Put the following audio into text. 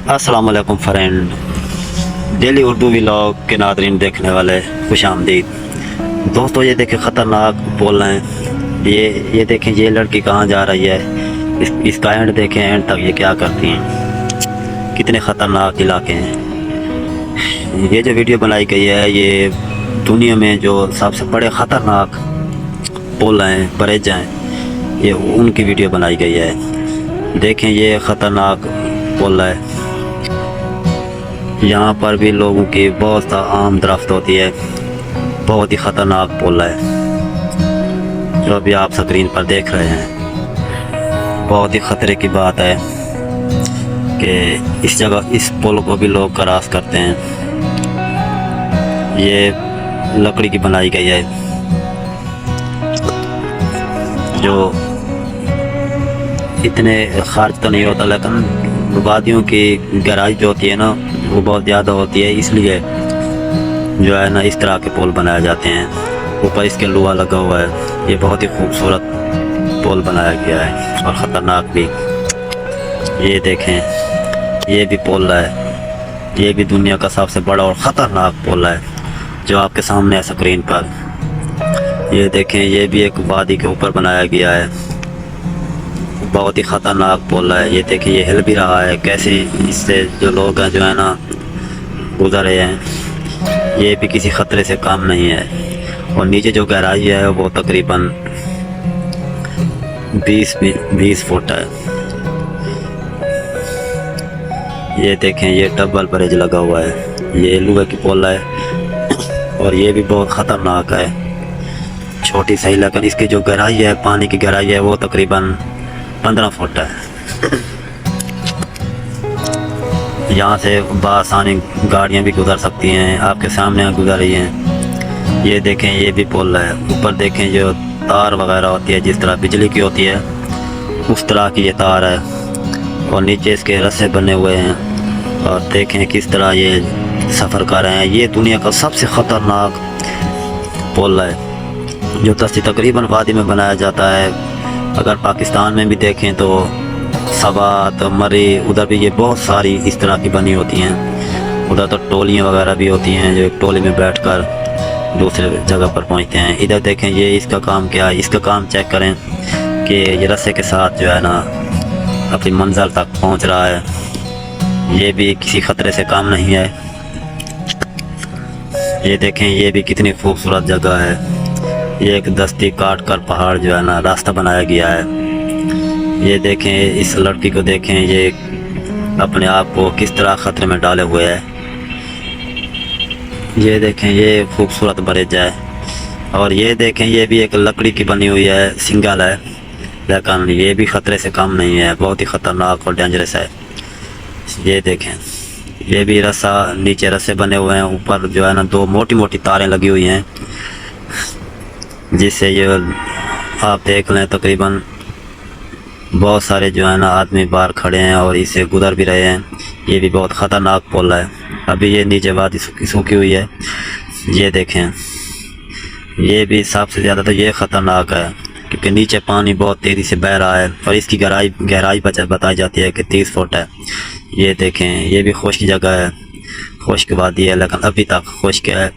अस्सलाम वालेकुम friend, daily Urdu vlog के नादरीन देखने वाले खुश आमदीद। दोस्तों ये देखें ख़तरनाक बोल रहे हैं। ये देखें ये लड़की कहाँ जा रही है। इसका एंड देखें, एंड तक ये क्या करती हैं। कितने ख़तरनाक इलाके हैं। ये जो वीडियो बनाई गई है ये दुनिया में जो सबसे बड़े ख़तरनाक पुल हैं, ब्रिज हैं, ये उनकी वीडियो बनाई गई है। देखें ये ख़तरनाक पुल है। यहाँ पर भी लोगों की बहुत आम दरख्त होती है। बहुत ही ख़तरनाक पुल है जो अभी आप स्क्रीन पर देख रहे हैं। बहुत ही ख़तरे की बात है कि इस जगह इस पुल को भी लोग क्रॉस करते हैं। ये लकड़ी की बनाई गई है जो इतने खर्च तो नहीं होता, लेकिन वादियों की गहराई जो होती है ना वो बहुत ज़्यादा होती है, इसलिए जो है ना इस तरह के पुल बनाए जाते हैं। ऊपर इसके लोहा लगा हुआ है। ये बहुत ही खूबसूरत पुल बनाया गया है और ख़तरनाक भी। ये देखें ये भी पुल है। ये भी दुनिया का सबसे बड़ा और ख़तरनाक पुल है जो आपके सामने है स्क्रीन पर। ये देखें ये भी एक वादी के ऊपर बनाया गया है। बहुत ही ख़तरनाक पुल है। ये देखिए ये हिल भी रहा है। कैसे इससे जो लोग हैं जो है ना गुजर रहे हैं। ये भी किसी ख़तरे से काम नहीं है। और नीचे जो गहराई है वो तकरीबन 20 फुट है। ये देखें ये डबल ब्रिज लगा हुआ है। ये लोहे की पुल है और ये भी बहुत ख़तरनाक है। छोटी सही, लेकिन इसकी जो गहराई है, पानी की गहराई है, वो तकरीबन 15 फुट है। यहाँ से बआसानी गाड़ियाँ भी गुजर सकती हैं। आपके सामने गुजर रही हैं। ये देखें ये भी पुल है। ऊपर देखें जो तार वगैरह होती है, जिस तरह बिजली की होती है उस तरह की ये तार है। और नीचे इसके रस्से बने हुए हैं। और देखें किस तरह ये सफ़र कर रहे हैं। ये दुनिया का सबसे ख़तरनाक पुल है जो तकरीबन वादी में बनाया जाता है। अगर पाकिस्तान में भी देखें तो सवात, मरी, उधर भी ये बहुत सारी इस तरह की बनी होती हैं। उधर तो टोलियाँ वगैरह भी होती हैं जो एक टोली में बैठकर दूसरे जगह पर पहुंचते हैं। इधर देखें ये इसका काम क्या है। इसका काम चेक करें कि ये रस्से के साथ जो है ना अपनी मंजिल तक पहुंच रहा है। ये भी किसी ख़तरे से काम नहीं है। ये देखें ये भी कितनी खूबसूरत जगह है। ये एक दस्ती काट कर पहाड़ जो है ना रास्ता बनाया गया है। ये देखें इस लड़की को देखें, ये अपने आप को किस तरह ख़तरे में डाले हुए है। ये देखें ये खूबसूरत ब्रिज है। और ये देखें ये भी एक लकड़ी की बनी हुई है, सिंगल है, लेकिन ये भी ख़तरे से कम नहीं है। बहुत ही ख़तरनाक और डेंजरस है। ये देखें ये भी रस्सा, नीचे रस्से बने हुए हैं। ऊपर जो है ना 2 मोटी मोटी तारें लगी हुई हैं जिससे ये आप देख लें तकरीबन बहुत सारे जो है ना आदमी बाहर खड़े हैं और इसे गुजर भी रहे हैं। ये भी बहुत ख़तरनाक पुल है। अभी ये नीचे वादी सूखी हुई है। ये देखें ये भी सबसे ज़्यादा तो ये ख़तरनाक है क्योंकि नीचे पानी बहुत तेज़ी से बह रहा है और इसकी गहराई बताई जाती है कि 30 फुट है। ये देखें ये भी खुश्क जगह है, खुश्क वादी है, लेकिन अभी तक खुश्क है।